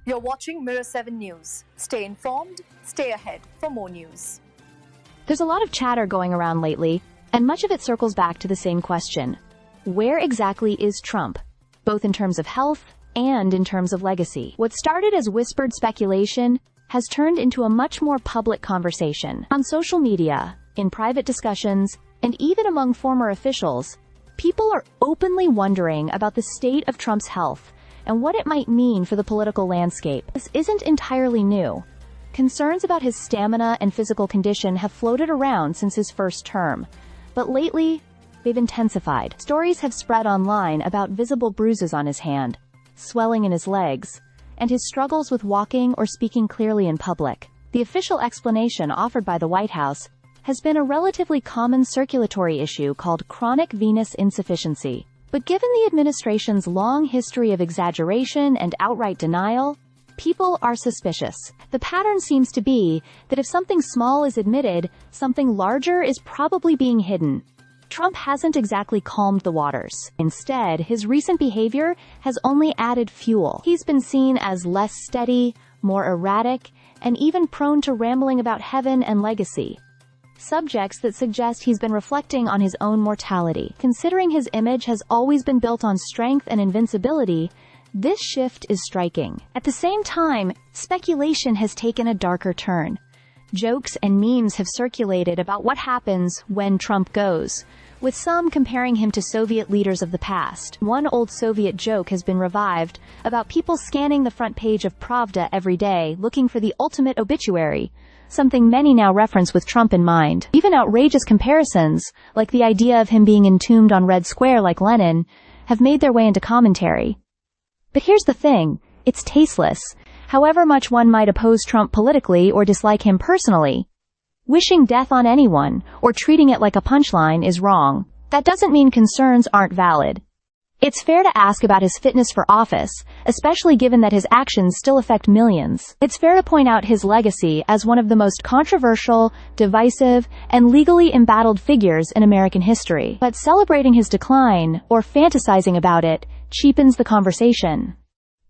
You're watching Mirror 7 News. Stay informed, stay ahead for more news. There's a lot of chatter going around lately, and much of it circles back to the same question. Where exactly is Trump? Both in terms of health and in terms of legacy. What started as whispered speculation has turned into a much more public conversation. On social media, in private discussions, and even among former officials, people are openly wondering about the state of Trump's health and what it might mean for the political landscape. This isn't entirely new. Concerns about his stamina and physical condition have floated around since his first term, but lately, they've intensified. Stories have spread online about visible bruises on his hand, swelling in his legs, and his struggles with walking or speaking clearly in public. The official explanation offered by the White House has been a relatively common circulatory issue called chronic venous insufficiency. But given the administration's long history of exaggeration and outright denial, people are suspicious. The pattern seems to be that if something small is admitted, something larger is probably being hidden. Trump hasn't exactly calmed the waters. Instead, his recent behavior has only added fuel. He's been seen as less steady, more erratic, and even prone to rambling about heaven and legacy, subjects that suggest he's been reflecting on his own mortality. Considering his image has always been built on strength and invincibility, this shift is striking. At the same time, speculation has taken a darker turn. Jokes and memes have circulated about what happens when Trump goes, with some comparing him to Soviet leaders of the past. One old Soviet joke has been revived about people scanning the front page of Pravda every day looking for the ultimate obituary, something many now reference with Trump in mind. Even outrageous comparisons, like the idea of him being entombed on Red Square like Lenin, have made their way into commentary. But here's the thing, it's tasteless. However much one might oppose Trump politically or dislike him personally, wishing death on anyone or treating it like a punchline is wrong. That doesn't mean concerns aren't valid. It's fair to ask about his fitness for office, especially given that his actions still affect millions. It's fair to point out his legacy as one of the most controversial, divisive, and legally embattled figures in American history. But celebrating his decline, or fantasizing about it, cheapens the conversation.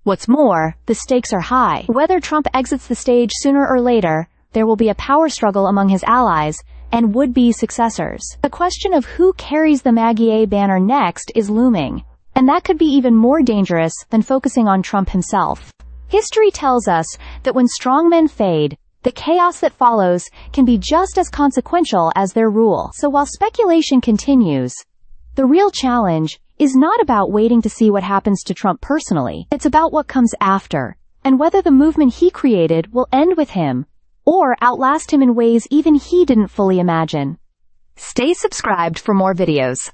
What's more, the stakes are high. Whether Trump exits the stage sooner or later, there will be a power struggle among his allies and would-be successors. The question of who carries the Maguire banner next is looming, and that could be even more dangerous than focusing on Trump himself. History tells us that when strongmen fade, the chaos that follows can be just as consequential as their rule. So while speculation continues, the real challenge is not about waiting to see what happens to Trump personally. It's about what comes after, and whether the movement he created will end with him, or outlast him in ways even he didn't fully imagine. Stay subscribed for more videos.